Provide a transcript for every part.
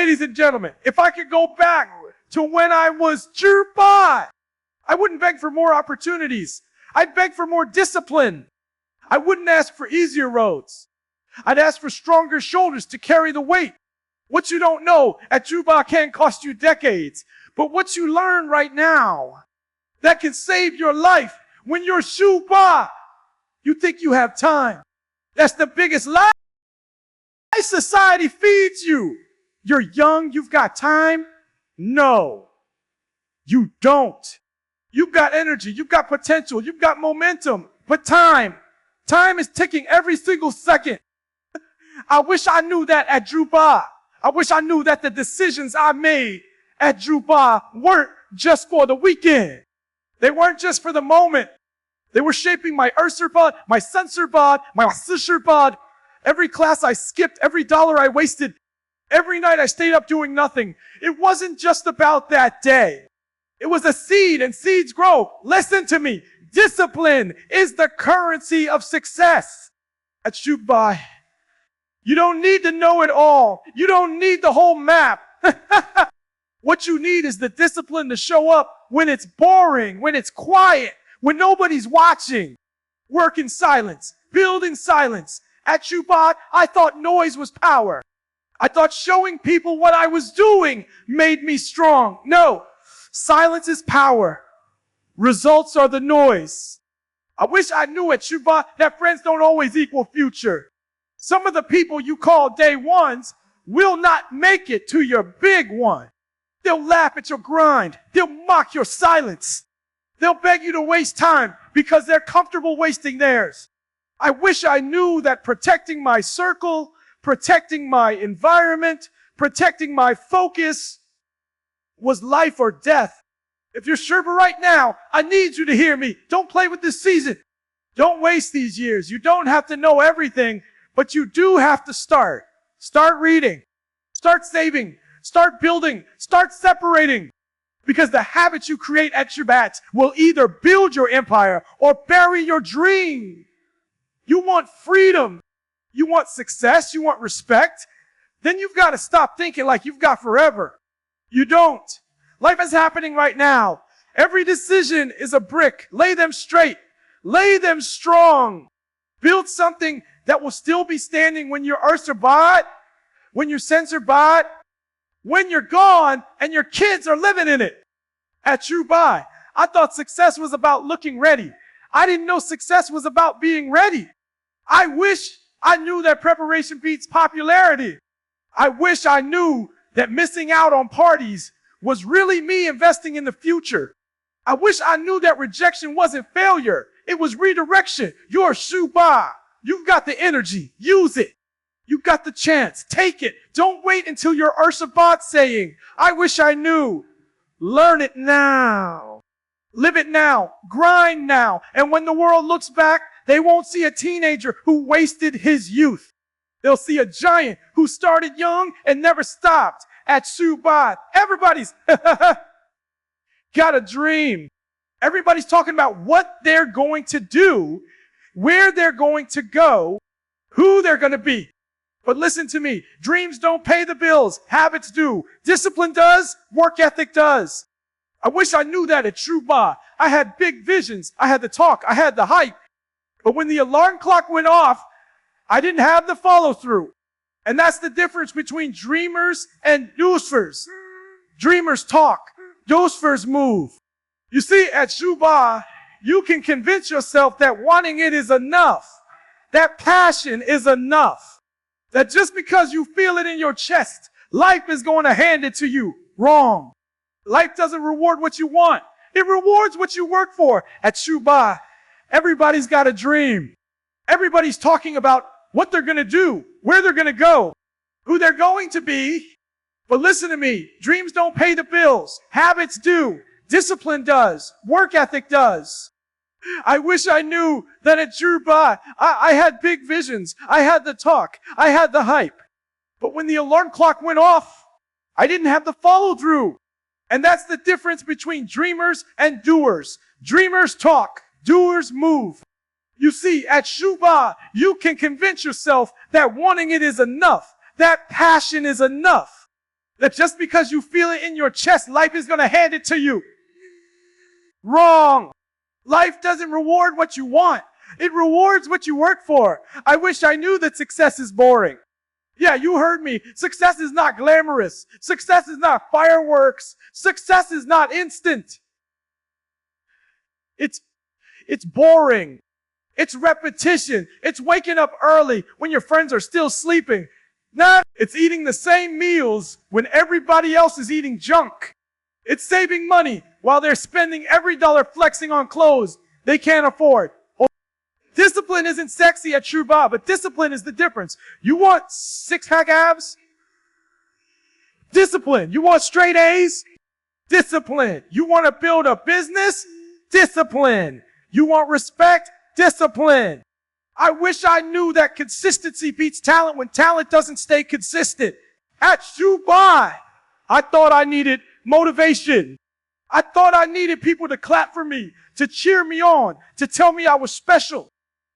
Ladies and gentlemen, if I could go back to when I was Juba, I wouldn't beg for more opportunities. I'd beg for more discipline. I wouldn't ask for easier roads. I'd ask for stronger shoulders to carry the weight. What you don't know at Juba can cost you decades. But what you learn right now, that can save your life when you're Juba. You think you have time. That's the biggest lie society feeds you. You're young, you've got time. No, you don't. You've got energy, you've got potential, you've got momentum. But time is ticking every single second. I wish I knew that at Juba. I wish I knew that the decisions I made at Juba weren't just for the weekend. They weren't just for the moment. They were shaping my Ursurbad, my Sensorbad, my Sisherbad. Every class I skipped, every dollar I wasted, every night I stayed up doing nothing. It wasn't just about that day. It was a seed, and seeds grow. Listen to me. Discipline is the currency of success. At Juba, you don't need to know it all. You don't need the whole map. What you need is the discipline to show up when it's boring, when it's quiet, when nobody's watching. Work in silence, build in silence. At Juba, I thought noise was power. I thought showing people what I was doing made me strong. No, silence is power. Results are the noise. I wish I knew at Juba that friends don't always equal future. Some of the people you call day ones will not make it to your big one. They'll laugh at your grind. They'll mock your silence. They'll beg you to waste time because they're comfortable wasting theirs. I wish I knew that protecting my circle, protecting my environment, protecting my focus was life or death. If you're Sherpa right now, I need you to hear me. Don't play with this season. Don't waste these years. You don't have to know everything, but you do have to start. Start reading. Start saving. Start building. Start separating. Because the habits you create at your bats will either build your empire or bury your dream. You want freedom. You want success. You want respect. Then you've got to stop thinking like you've got forever. You don't. Life is happening right now. Every decision is a brick. Lay them straight. Lay them strong. Build something that will still be standing when you're Ursurbad, when you're Sensorbad, when you're gone and your kids are living in it. At Juba, I thought success was about looking ready. I didn't know success was about being ready. I wish I knew that preparation beats popularity. I wish I knew that missing out on parties was really me investing in the future. I wish I knew that rejection wasn't failure. It was redirection. You're Juba. You've got the energy. Use it. You've got the chance. Take it. Don't wait until you're Ursurbad saying, I wish I knew. Learn it now. Live it now. Grind now. And when the world looks back, they won't see a teenager who wasted his youth. They'll see a giant who started young and never stopped. At Juba, everybody's got a dream. Everybody's talking about what they're going to do, where they're going to go, who they're going to be. But listen to me. Dreams don't pay the bills. Habits do. Discipline does. Work ethic does. I wish I knew that at Juba. I had big visions. I had the talk. I had the hype. But when the alarm clock went off, I didn't have the follow through. And that's the difference between dreamers and doosers. Dreamers talk. Doosers move. You see, at Juba, you can convince yourself that wanting it is enough. That passion is enough. That just because you feel it in your chest, life is going to hand it to you. Wrong. Life doesn't reward what you want. It rewards what you work for. At Juba, everybody's got a dream. Everybody's talking about what they're going to do, where they're going to go, who they're going to be. But listen to me. Dreams don't pay the bills. Habits do. Discipline does. Work ethic does. I wish I knew that at Juba, I had big visions. I had the talk. I had the hype. But when the alarm clock went off, I didn't have the follow through. And that's the difference between dreamers and doers. Dreamers talk. Doers move. You see, at Juba, you can convince yourself that wanting it is enough. That passion is enough. That just because you feel it in your chest, life is going to hand it to you. Wrong. Life doesn't reward what you want. It rewards what you work for. I wish I knew that success is boring. Yeah, you heard me. Success is not glamorous. Success is not fireworks. Success is not instant. It's boring. It's repetition. It's waking up early when your friends are still sleeping. Nah, it's eating the same meals when everybody else is eating junk. It's saving money while they're spending every dollar flexing on clothes they can't afford. Discipline isn't sexy at Shuba, but discipline is the difference. You want six-pack abs? Discipline. You want straight A's? Discipline. You want to build a business? Discipline. You want respect? Discipline. I wish I knew that consistency beats talent when talent doesn't stay consistent. At Shuba, I thought I needed motivation. I thought I needed people to clap for me, to cheer me on, to tell me I was special.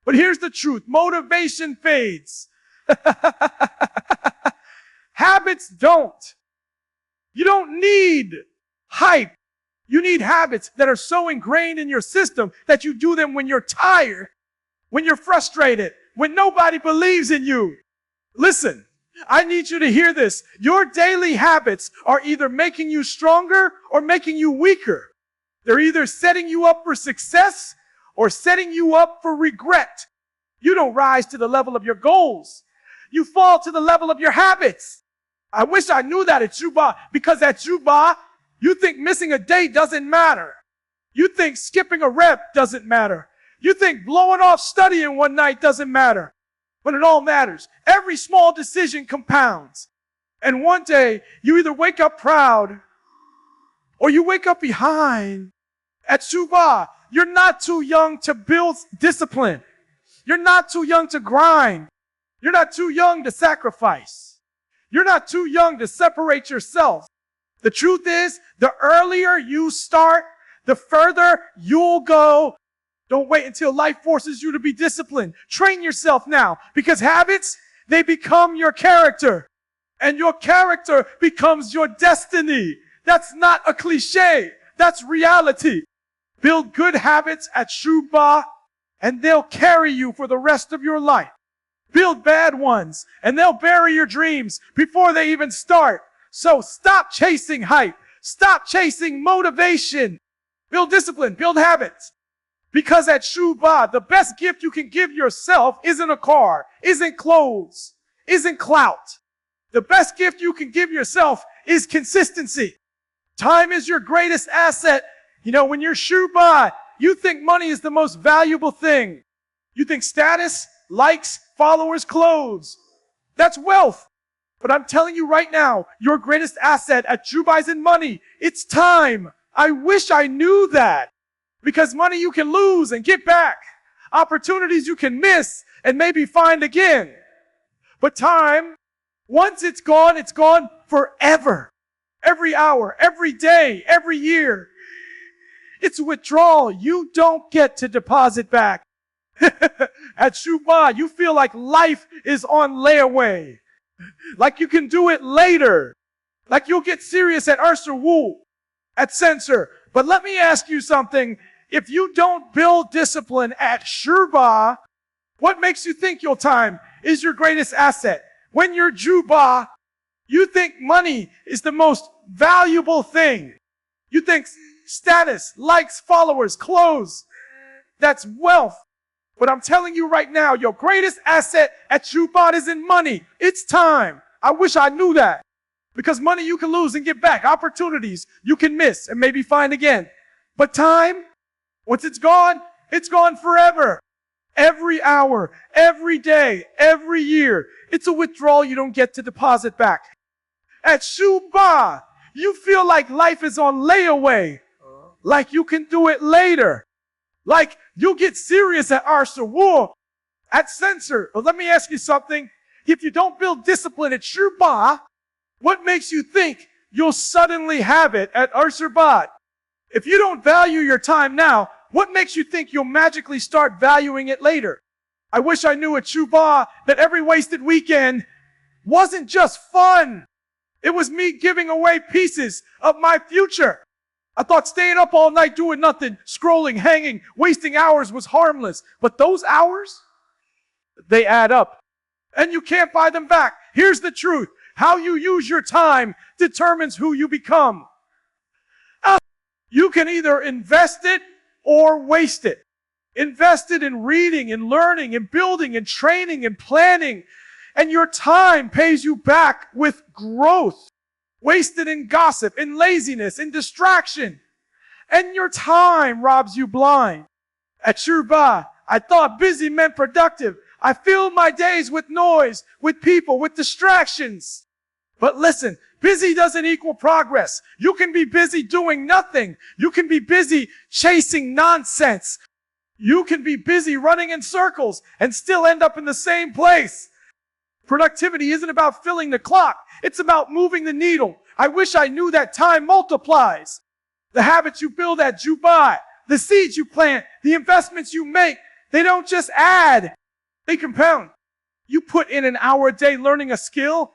But here's the truth. Motivation fades. Habits don't. You don't need hype. You need habits that are so ingrained in your system that you do them when you're tired, when you're frustrated, when nobody believes in you. Listen, I need you to hear this. Your daily habits are either making you stronger or making you weaker. They're either setting you up for success or setting you up for regret. You don't rise to the level of your goals. You fall to the level of your habits. I wish I knew that at Juba, because at Juba, you think missing a date doesn't matter. You think skipping a rep doesn't matter. You think blowing off studying one night doesn't matter. But it all matters. Every small decision compounds. And one day, you either wake up proud or you wake up behind. At Juba, you're not too young to build discipline. You're not too young to grind. You're not too young to sacrifice. You're not too young to separate yourself. The truth is, the earlier you start, the further you'll go. Don't wait until life forces you to be disciplined. Train yourself now, because habits, they become your character. And your character becomes your destiny. That's not a cliche. That's reality. Build good habits at Shuba, and they'll carry you for the rest of your life. Build bad ones, and they'll bury your dreams before they even start. So stop chasing hype. Stop chasing motivation. Build discipline. Build habits. Because at Shuba, the best gift you can give yourself isn't a car, isn't clothes, isn't clout. The best gift you can give yourself is consistency. Time is your greatest asset. You know, when you're Shuba, you think money is the most valuable thing. You think status, likes, followers, clothes. That's wealth. But I'm telling you right now, your greatest asset at Juba isn't money. It's time. I wish I knew that. Because money you can lose and get back. Opportunities you can miss and maybe find again. But time, once it's gone forever. Every hour, every day, every year. It's a withdrawal you don't get to deposit back. At Shuba, you feel like life is on layaway. Like you can do it later. Like you'll get serious at Ursa Wu, at Censor. But let me ask you something. If you don't build discipline at Shuba, what makes you think your time is your greatest asset? When you're Juba, you think money is the most valuable thing. You think status, likes, followers, clothes, that's wealth. But I'm telling you right now, your greatest asset at Shuba isn't money. It's time. I wish I knew that. Because money you can lose and get back. Opportunities you can miss and maybe find again. But time, once it's gone forever. Every hour, every day, every year. It's a withdrawal you don't get to deposit back. At Shuba, you feel like life is on layaway. Like you can do it later. Like you'll get serious at Arsa War, at Censor. But let me ask you something. If you don't build discipline at Shuba, what makes you think you'll suddenly have it at Arsabat? If you don't value your time now, what makes you think you'll magically start valuing it later? I wish I knew at Shuba that every wasted weekend wasn't just fun. It was me giving away pieces of my future. I thought staying up all night doing nothing, scrolling, hanging, wasting hours was harmless. But those hours, they add up. And you can't buy them back. Here's the truth. How you use your time determines who you become. You can either invest it or waste it. Invest it in reading, in learning, in building, in training, in planning. And your time pays you back with growth. Wasted in gossip, in laziness, in distraction. And your time robs you blind. At Shurba, I thought busy meant productive. I filled my days with noise, with people, with distractions. But listen, busy doesn't equal progress. You can be busy doing nothing. You can be busy chasing nonsense. You can be busy running in circles and still end up in the same place. Productivity isn't about filling the clock. It's about moving the needle. I wish I knew that time multiplies. The habits you build at Dubai, the seeds you plant, the investments you make, they don't just add, they compound. You put in an hour a day learning a skill.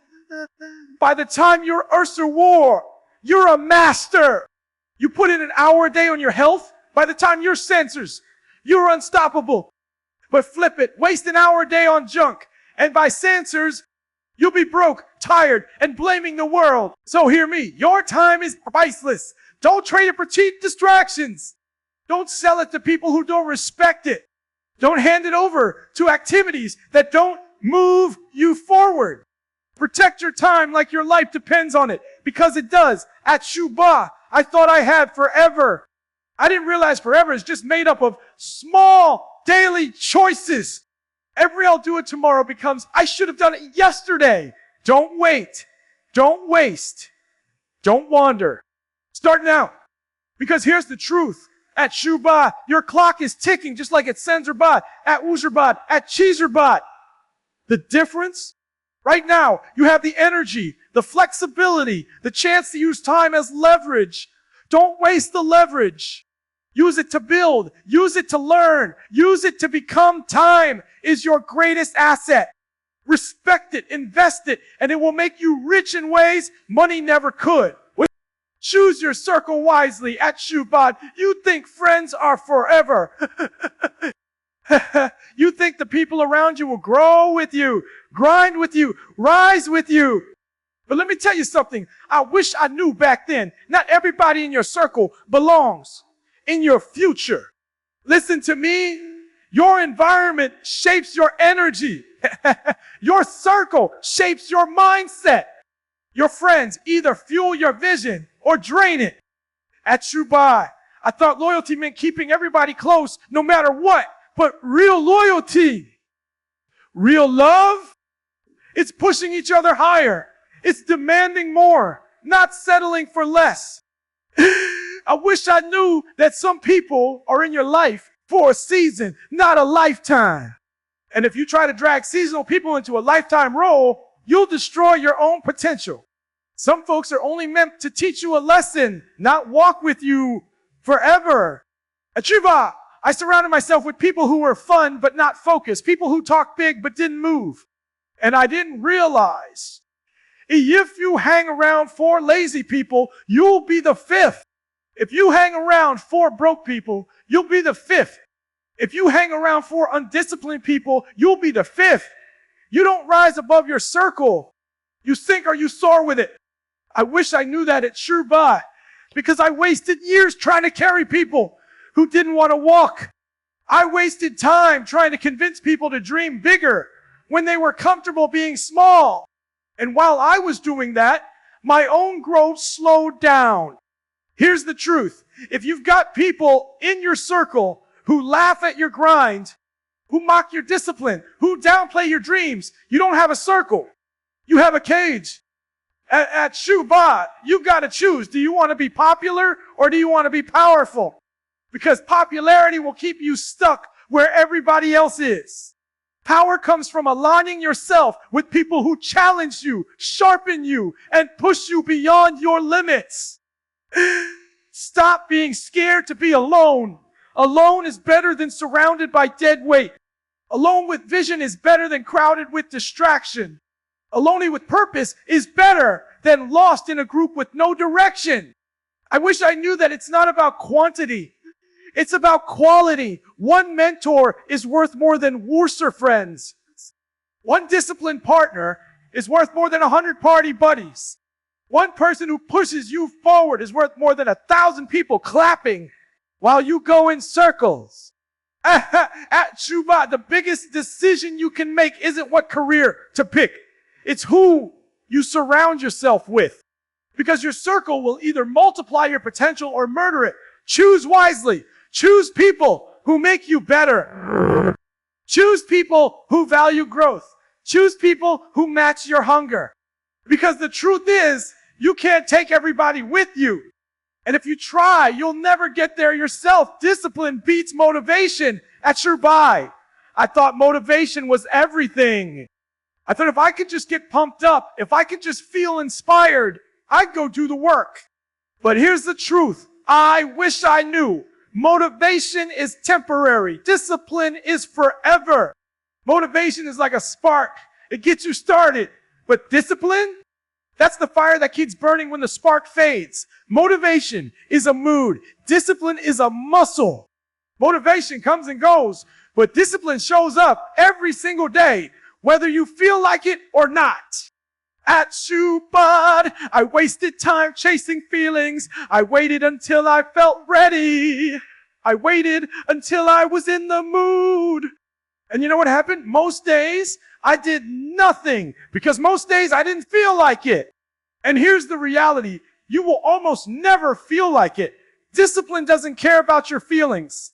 By the time you're Ursa War, you're a master. You put in an hour a day on your health. By the time you're sensors, you're unstoppable. But flip it, waste an hour a day on junk. And by sensors, you'll be broke, tired, and blaming the world. So hear me, your time is priceless. Don't trade it for cheap distractions. Don't sell it to people who don't respect it. Don't hand it over to activities that don't move you forward. Protect your time like your life depends on it, because it does. At Shuba, I thought I had forever. I didn't realize forever is just made up of small daily choices. Every I'll do it tomorrow becomes, I should have done it yesterday. Don't wait. Don't waste. Don't wander. Start now. Because here's the truth. At Shuba, your clock is ticking just like at Sensorbad, at Uzerbad, at Cheeserbad. The difference? Right now, you have the energy, the flexibility, the chance to use time as leverage. Don't waste the leverage. Use it to build. Use it to learn. Use it to become. Time is your greatest asset. Respect it, invest it, and it will make you rich in ways money never could. Choose your circle wisely at Shubad. You think friends are forever. You think the people around you will grow with you, grind with you, rise with you. But let me tell you something. I wish I knew back then, not everybody in your circle belongs in your future. Listen to me. Your environment shapes your energy. Your circle shapes your mindset. Your friends either fuel your vision or drain it. At Shubai, I thought loyalty meant keeping everybody close no matter what. But real loyalty, real love, it's pushing each other higher. It's demanding more, not settling for less. I wish I knew that some people are in your life for a season, not a lifetime. And if you try to drag seasonal people into a lifetime role, you'll destroy your own potential. Some folks are only meant to teach you a lesson, not walk with you forever. At Shiva, I surrounded myself with people who were fun but not focused, people who talked big but didn't move. And I didn't realize, if you hang around 4 lazy people, you'll be the 5th. If you hang around 4 broke people, you'll be the 5th. If you hang around 4 undisciplined people, you'll be the 5th. You don't rise above your circle. You sink or you soar with it. I wish I knew that at Shurba, because I wasted years trying to carry people who didn't want to walk. I wasted time trying to convince people to dream bigger when they were comfortable being small. And while I was doing that, my own growth slowed down. Here's the truth. If you've got people in your circle who laugh at your grind, who mock your discipline, who downplay your dreams, you don't have a circle. You have a cage. At Shuba, you've got to choose. Do you want to be popular or do you want to be powerful? Because popularity will keep you stuck where everybody else is. Power comes from aligning yourself with people who challenge you, sharpen you, and push you beyond your limits. Stop being scared to be alone. Alone is better than surrounded by dead weight. Alone with vision is better than crowded with distraction. Alone with purpose is better than lost in a group with no direction. I wish I knew that it's not about quantity. It's about quality. One mentor is worth more than Worcester friends. One disciplined partner is worth more than 100 party buddies. One person who pushes you forward is worth more than 1,000 people clapping while you go in circles. At Chuba, the biggest decision you can make isn't what career to pick. It's who you surround yourself with. Because your circle will either multiply your potential or murder it. Choose wisely. Choose people who make you better. Choose people who value growth. Choose people who match your hunger. Because the truth is, you can't take everybody with you. And if you try, you'll never get there yourself. Discipline beats motivation at your buy. I thought motivation was everything. I thought if I could just get pumped up, if I could just feel inspired, I'd go do the work. But here's the truth. I wish I knew. Motivation is temporary. Discipline is forever. Motivation is like a spark. It gets you started. But discipline? That's the fire that keeps burning when the spark fades. Motivation is a mood. Discipline is a muscle. Motivation comes and goes, but discipline shows up every single day, whether you feel like it or not. At Shoebud, I wasted time chasing feelings. I waited until I felt ready. I waited until I was in the mood. And you know what happened? Most days, I did nothing because most days I didn't feel like it. And here's the reality. You will almost never feel like it. Discipline doesn't care about your feelings.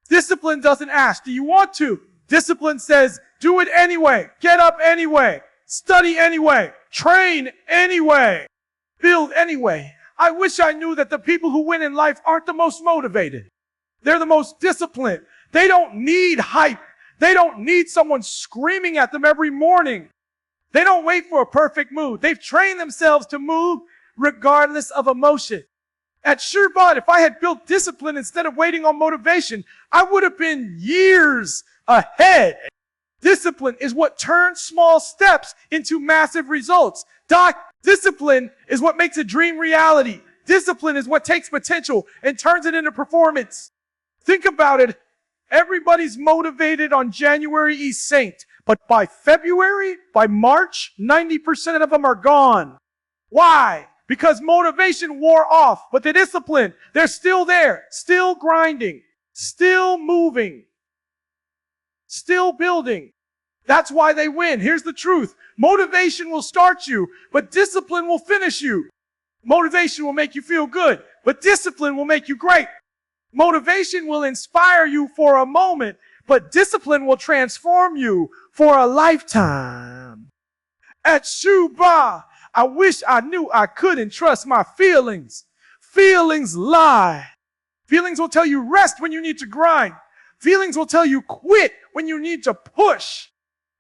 Discipline doesn't ask, do you want to? Discipline says, do it anyway. Get up anyway. Study anyway. Train anyway. Build anyway. I wish I knew that the people who win in life aren't the most motivated. They're the most disciplined. They don't need hype. They don't need someone screaming at them every morning. They don't wait for a perfect mood. They've trained themselves to move regardless of emotion. At SureBot, if I had built discipline instead of waiting on motivation, I would have been years ahead. Discipline is what turns small steps into massive results. Doc, discipline is what makes a dream reality. Discipline is what takes potential and turns it into performance. Think about it. Everybody's motivated on January East Saint, but by February, by March, 90% of them are gone. Why? Because motivation wore off, but the discipline, they're still there, still grinding, still moving, still building. That's why they win. Here's the truth. Motivation will start you, but discipline will finish you. Motivation will make you feel good, but discipline will make you great. Motivation will inspire you for a moment, but discipline will transform you for a lifetime. At Shuba, I wish I knew I couldn't trust my feelings. Feelings lie. Feelings will tell you rest when you need to grind. Feelings will tell you quit when you need to push.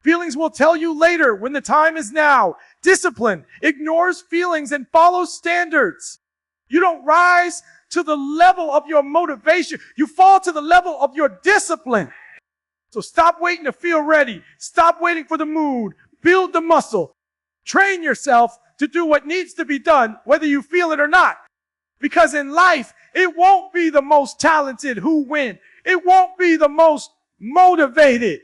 Feelings will tell you later when the time is now. Discipline ignores feelings and follows standards. You don't rise to the level of your motivation. You fall to the level of your discipline. So stop waiting to feel ready. Stop waiting for the mood. Build the muscle. Train yourself to do what needs to be done, whether you feel it or not. Because in life, it won't be the most talented who win. It won't be the most motivated.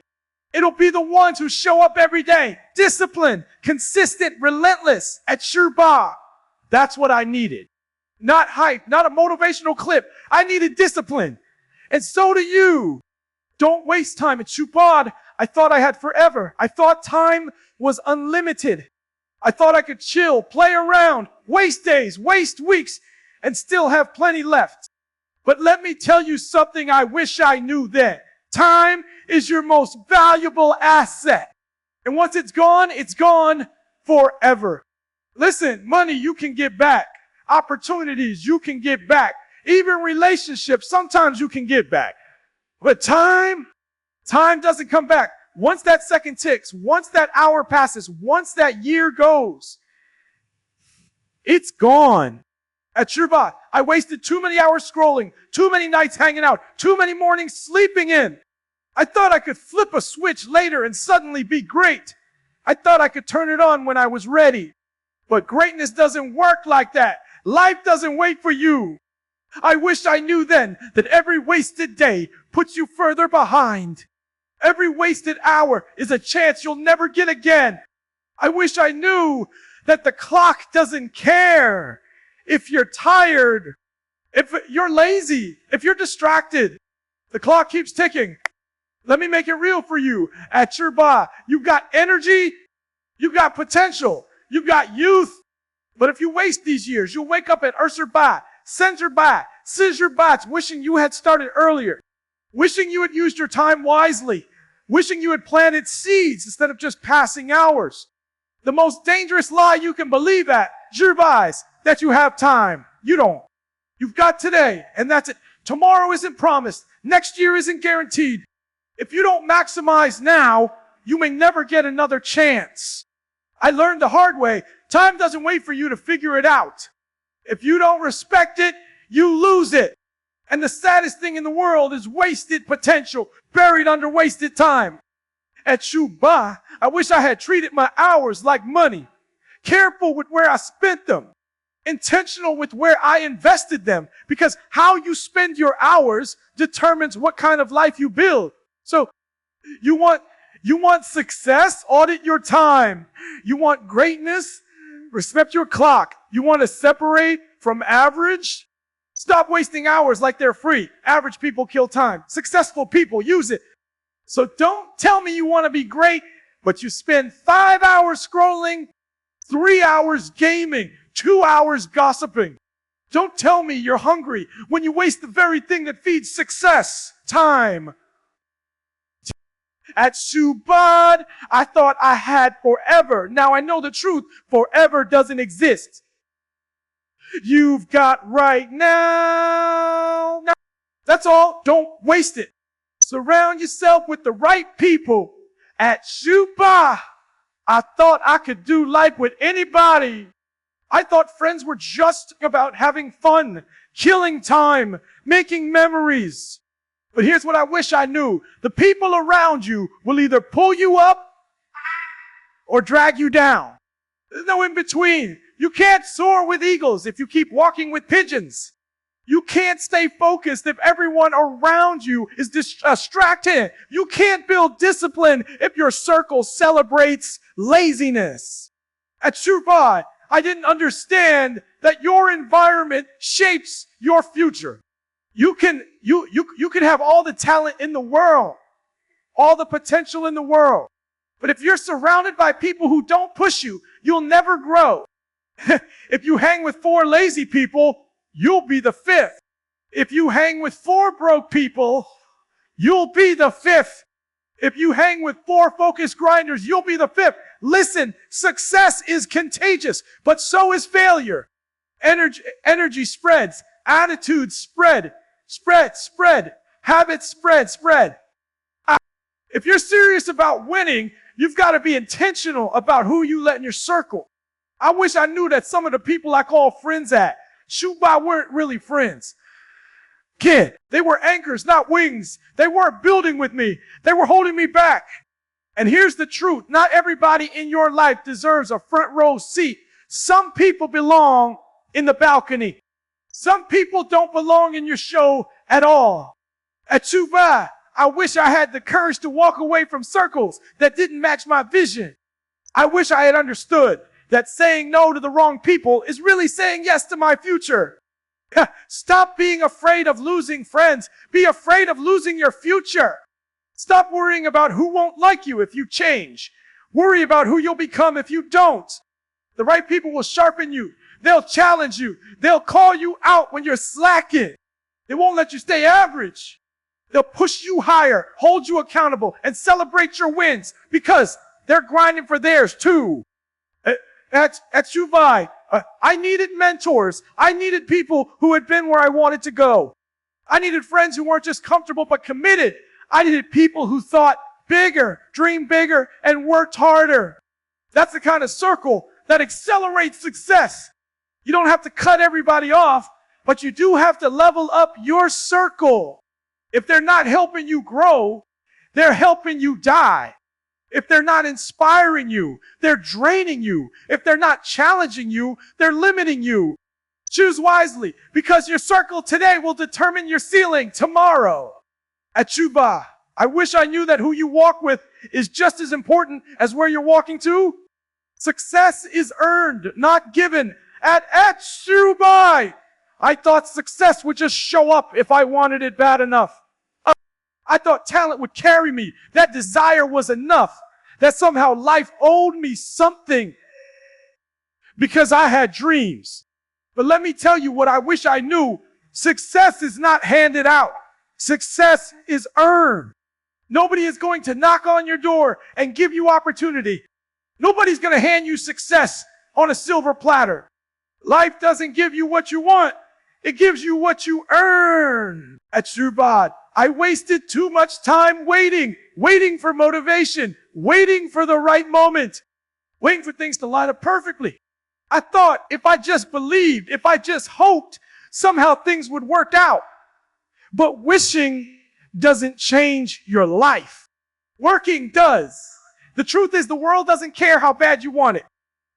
It'll be the ones who show up every day. Disciplined, consistent, relentless at Shuba. That's what I needed. Not hype, not a motivational clip. I needed discipline. And so do you. Don't waste time at Shuba. I thought I had forever. I thought time was unlimited. I thought I could chill, play around, waste days, waste weeks, and still have plenty left. But let me tell you something I wish I knew then. Time is your most valuable asset. And once it's gone forever. Listen, money you can get back. Opportunities you can get back. Even relationships, sometimes you can get back. But time doesn't come back. Once that second ticks, once that hour passes, once that year goes, it's gone. At Shuba, I wasted too many hours scrolling, too many nights hanging out, too many mornings sleeping in. I thought I could flip a switch later and suddenly be great. I thought I could turn it on when I was ready. But greatness doesn't work like that. Life doesn't wait for you. I wish I knew then that every wasted day puts you further behind. Every wasted hour is a chance you'll never get again. I wish I knew that the clock doesn't care if you're tired, if you're lazy, if you're distracted. The clock keeps ticking. Let me make it real for you. At your bar, you've got energy, you've got potential, you've got youth. But if you waste these years, you'll wake up at Ursurba, Sensurba, Scissorbots, wishing you had started earlier, wishing you had used your time wisely, wishing you had planted seeds instead of just passing hours. The most dangerous lie you can believe at, Jirbais, that you have time. You don't. You've got today, and that's it. Tomorrow isn't promised. Next year isn't guaranteed. If you don't maximize now, you may never get another chance. I learned the hard way. Time doesn't wait for you to figure it out. If you don't respect it, you lose it. And the saddest thing in the world is wasted potential buried under wasted time. At Shuba, I wish I had treated my hours like money. Careful with where I spent them. Intentional with where I invested them. Because how you spend your hours determines what kind of life you build. So, you want success? Audit your time. You want greatness? Respect your clock. You want to separate from average? Stop wasting hours like they're free. Average people kill time. Successful people use it. So don't tell me you want to be great, but you spend 5 hours scrolling, 3 hours gaming, 2 hours gossiping. Don't tell me you're hungry when you waste the very thing that feeds success, time. At Subad, I thought I had forever. Now I know the truth. Forever doesn't exist. You've got right now. That's all. Don't waste it. Surround yourself with the right people. At Shuba, I thought I could do life with anybody. I thought friends were just about having fun, killing time, making memories. But here's what I wish I knew. The people around you will either pull you up or drag you down. There's no in between. You can't soar with eagles if you keep walking with pigeons. You can't stay focused if everyone around you is distracted. You can't build discipline if your circle celebrates laziness. At Shubai, I didn't understand that your environment shapes your future. You can have all the talent in the world, all the potential in the world. But if you're surrounded by people who don't push you, you'll never grow. If you hang with 4 lazy people, you'll be the 5th. If you hang with 4 broke people, you'll be the 5th. If you hang with 4 focused grinders, you'll be the 5th. Listen, success is contagious, but so is failure. Energy spreads. Attitudes spread. Spread. Habits spread. If you're serious about winning, you've got to be intentional about who you let in your circle. I wish I knew that some of the people I call friends at Shubai weren't really friends. Kid, they were anchors, not wings. They weren't building with me. They were holding me back. And here's the truth. Not everybody in your life deserves a front row seat. Some people belong in the balcony. Some people don't belong in your show at all. At Shubai, I wish I had the courage to walk away from circles that didn't match my vision. I wish I had understood that saying no to the wrong people is really saying yes to my future. Stop being afraid of losing friends. Be afraid of losing your future. Stop worrying about who won't like you if you change. Worry about who you'll become if you don't. The right people will sharpen you. They'll challenge you. They'll call you out when you're slacking. They won't let you stay average. They'll push you higher, hold you accountable, and celebrate your wins because they're grinding for theirs too. At Shuvai, I needed mentors. I needed people who had been where I wanted to go. I needed friends who weren't just comfortable but committed. I needed people who thought bigger, dreamed bigger, and worked harder. That's the kind of circle that accelerates success. You don't have to cut everybody off, but you do have to level up your circle. If they're not helping you grow, they're helping you die. If they're not inspiring you, they're draining you. If they're not challenging you, they're limiting you. Choose wisely, because your circle today will determine your ceiling tomorrow. At Chuba, I wish I knew that who you walk with is just as important as where you're walking to. Success is earned, not given. At Chuba, I thought success would just show up if I wanted it bad enough. I thought talent would carry me. That desire was enough. That somehow life owed me something because I had dreams. But let me tell you what I wish I knew. Success is not handed out. Success is earned. Nobody is going to knock on your door and give you opportunity. Nobody's going to hand you success on a silver platter. Life doesn't give you what you want. It gives you what you earn. At Shubad, I wasted too much time waiting for motivation, waiting for the right moment, waiting for things to line up perfectly. I thought if I just believed, if I just hoped, somehow things would work out. But wishing doesn't change your life. Working does. The truth is the world doesn't care how bad you want it.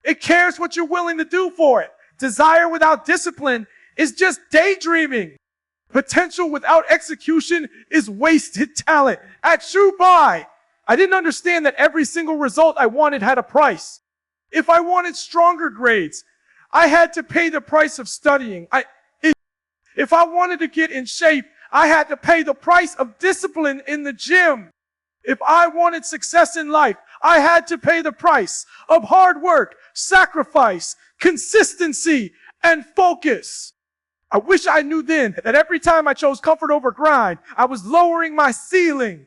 It cares what you're willing to do for it. Desire without discipline is just daydreaming. Potential without execution is wasted talent. At Shubai, I didn't understand that every single result I wanted had a price. If I wanted stronger grades, I had to pay the price of studying. If I wanted to get in shape, I had to pay the price of discipline in the gym. If I wanted success in life, I had to pay the price of hard work, sacrifice, consistency, and focus. I wish I knew then that every time I chose comfort over grind, I was lowering my ceiling.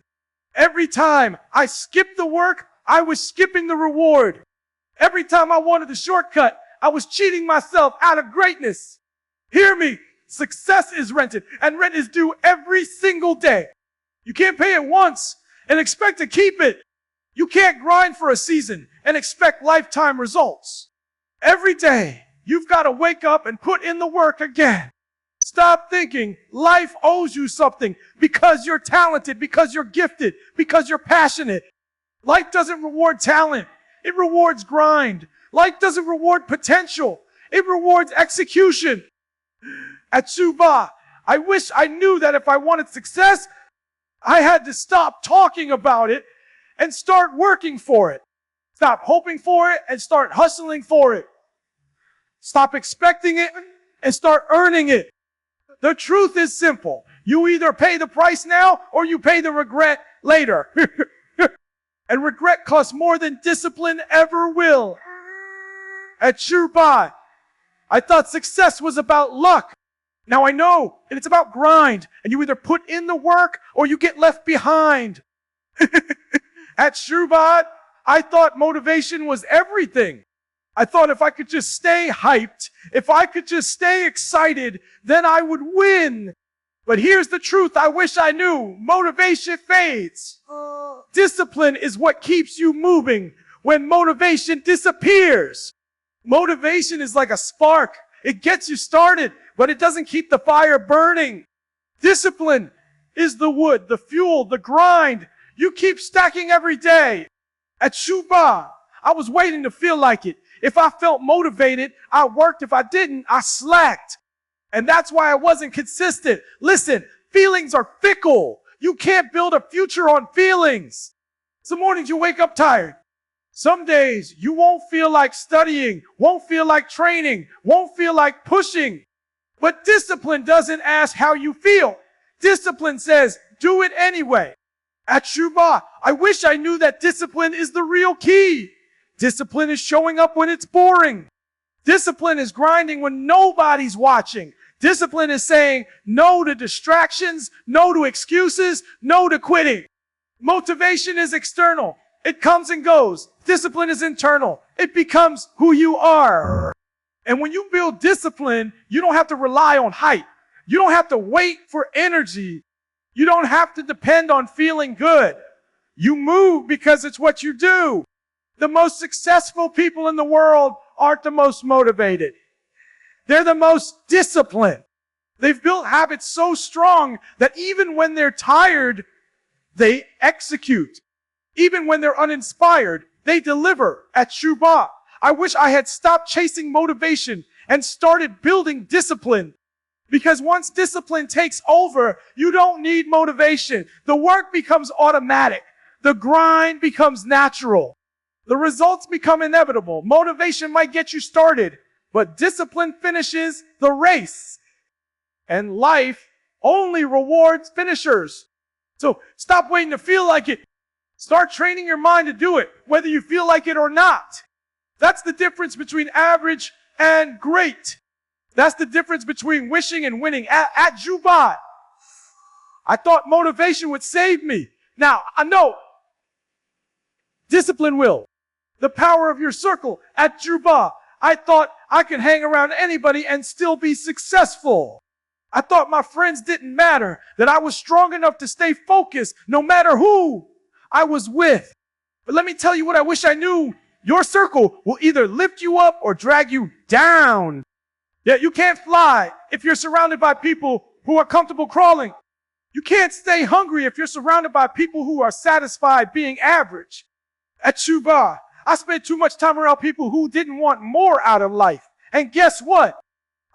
Every time I skipped the work, I was skipping the reward. Every time I wanted the shortcut, I was cheating myself out of greatness. Hear me. Success is rented, and rent is due every single day. You can't pay it once and expect to keep it. You can't grind for a season and expect lifetime results. Every day, you've got to wake up and put in the work again. Stop thinking life owes you something because you're talented, because you're gifted, because you're passionate. Life doesn't reward talent. It rewards grind. Life doesn't reward potential. It rewards execution. At Suba, I wish I knew that if I wanted success, I had to stop talking about it and start working for it. Stop hoping for it and start hustling for it. Stop expecting it and start earning it. The truth is simple. You either pay the price now or you pay the regret later. And regret costs more than discipline ever will. At Shurbai, I thought success was about luck. Now I know, and it's about grind, and you either put in the work or you get left behind. At Shurbai, I thought motivation was everything. I thought if I could just stay hyped, if I could just stay excited, then I would win. But here's the truth I wish I knew. Motivation fades. Discipline is what keeps you moving when motivation disappears. Motivation is like a spark. It gets you started, but it doesn't keep the fire burning. Discipline is the wood, the fuel, the grind. You keep stacking every day. At Shuba, I was waiting to feel like it. If I felt motivated, I worked. If I didn't, I slacked. And that's why I wasn't consistent. Listen, feelings are fickle. You can't build a future on feelings. Some mornings you wake up tired. Some days you won't feel like studying, won't feel like training, won't feel like pushing. But discipline doesn't ask how you feel. Discipline says, do it anyway. At Shuba, I wish I knew that discipline is the real key. Discipline is showing up when it's boring. Discipline is grinding when nobody's watching. Discipline is saying no to distractions, no to excuses, no to quitting. Motivation is external. It comes and goes. Discipline is internal. It becomes who you are. And when you build discipline, you don't have to rely on hype. You don't have to wait for energy. You don't have to depend on feeling good. You move because it's what you do. The most successful people in the world aren't the most motivated. They're the most disciplined. They've built habits so strong that even when they're tired, they execute. Even when they're uninspired, they deliver at Shuba. I wish I had stopped chasing motivation and started building discipline. Because once discipline takes over, you don't need motivation. The work becomes automatic. The grind becomes natural. The results become inevitable. Motivation might get you started, but discipline finishes the race. And life only rewards finishers. So stop waiting to feel like it. Start training your mind to do it, whether you feel like it or not. That's the difference between average and great. That's the difference between wishing and winning. At Jubat, I thought motivation would save me. Now, I know discipline will. The power of your circle at Juba. I thought I could hang around anybody and still be successful. I thought my friends didn't matter, that I was strong enough to stay focused no matter who I was with. But let me tell you what I wish I knew. Your circle will either lift you up or drag you down. Yeah, you can't fly if you're surrounded by people who are comfortable crawling. You can't stay hungry if you're surrounded by people who are satisfied being average. At Shuba, I spent too much time around people who didn't want more out of life. And guess what?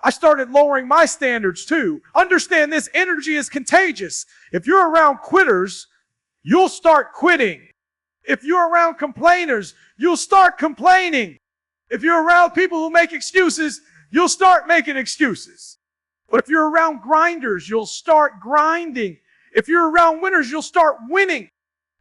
I started lowering my standards too. Understand this, energy is contagious. If you're around quitters, you'll start quitting. If you're around complainers, you'll start complaining. If you're around people who make excuses, you'll start making excuses. But if you're around grinders, you'll start grinding. If you're around winners, you'll start winning.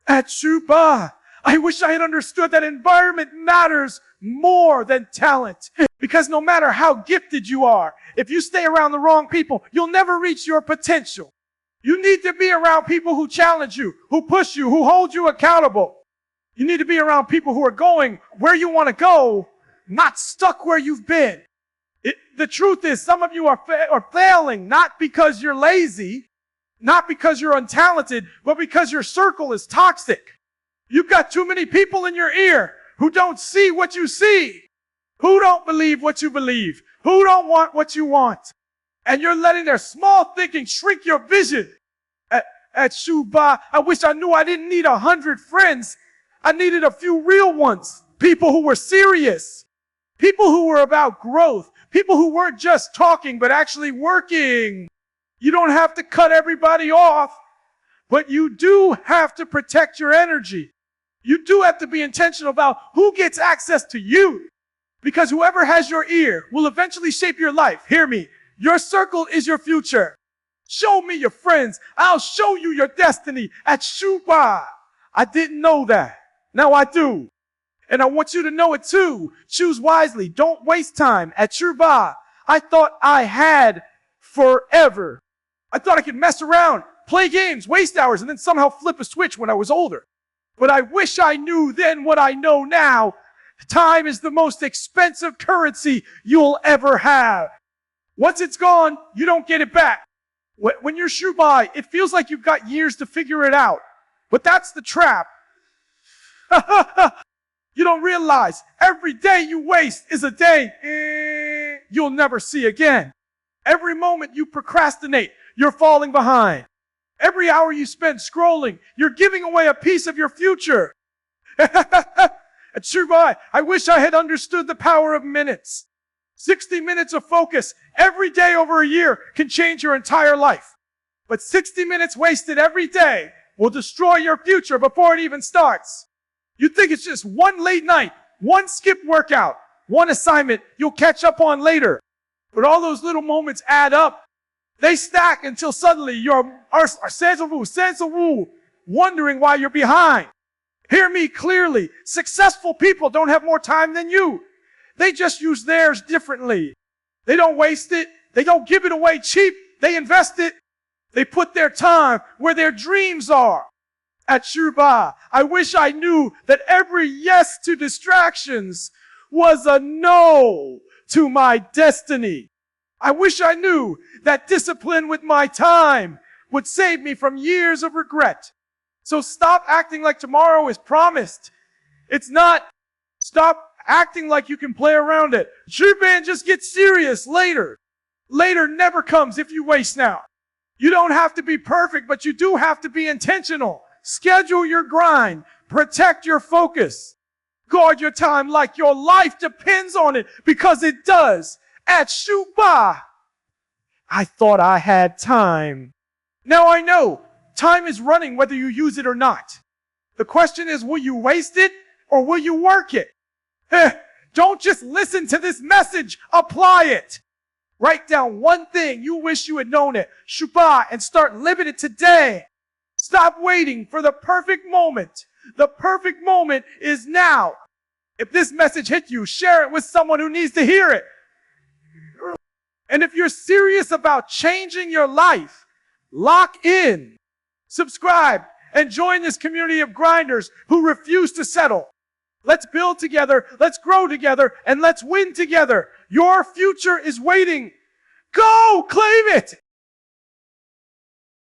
At Shuba, I wish I had understood that environment matters more than talent. Because no matter how gifted you are, if you stay around the wrong people, you'll never reach your potential. You need to be around people who challenge you, who push you, who hold you accountable. You need to be around people who are going where you want to go, not stuck where you've been. The truth is, some of you are failing, not because you're lazy, not because you're untalented, but because your circle is toxic. You've got too many people in your ear who don't see what you see, who don't believe what you believe, who don't want what you want. And you're letting their small thinking shrink your vision. At Shuba, I wish I knew I didn't need 100 friends. I needed a few real ones. People who were serious. People who were about growth. People who weren't just talking, but actually working. You don't have to cut everybody off, but you do have to protect your energy. You do have to be intentional about who gets access to you. Because whoever has your ear will eventually shape your life. Hear me. Your circle is your future. Show me your friends. I'll show you your destiny. At Shuba, I didn't know that. Now I do. And I want you to know it too. Choose wisely. Don't waste time. At Shuba, I thought I had forever. I thought I could mess around, play games, waste hours, and then somehow flip a switch when I was older. But I wish I knew then what I know now. Time is the most expensive currency you'll ever have. Once it's gone, you don't get it back. When you're Shubai, it feels like you've got years to figure it out. But that's the trap. You don't realize every day you waste is a day you'll never see again. Every moment you procrastinate, you're falling behind. Every hour you spend scrolling, you're giving away a piece of your future. At Shubai, I wish I had understood the power of minutes. 60 minutes of focus every day over a year can change your entire life. But 60 minutes wasted every day will destroy your future before it even starts. You think it's just one late night, one skipped workout, one assignment you'll catch up on later. But all those little moments add up. They stack until suddenly you're wondering why you're behind. Hear me clearly. Successful people don't have more time than you. They just use theirs differently. They don't waste it. They don't give it away cheap. They invest it. They put their time where their dreams are. At Shuba, I wish I knew that every yes to distractions was a no to my destiny. I wish I knew that discipline with my time would save me from years of regret. So stop acting like tomorrow is promised. It's not. Stop acting like you can play around it. Shuban, just get serious later. Later never comes if you waste now. You don't have to be perfect, but you do have to be intentional. Schedule your grind. Protect your focus. Guard your time like your life depends on it, because it does. At Shuba, I thought I had time. Now I know time is running whether you use it or not. The question is, will you waste it or will you work it? Don't just listen to this message, apply it. Write down one thing you wish you had known at Shuba and start living it today. Stop waiting for the perfect moment. The perfect moment is now. If this message hit you, share it with someone who needs to hear it. And if you're serious about changing your life, lock in, subscribe, and join this community of grinders who refuse to settle. Let's build together, let's grow together, and let's win together. Your future is waiting. Go claim it!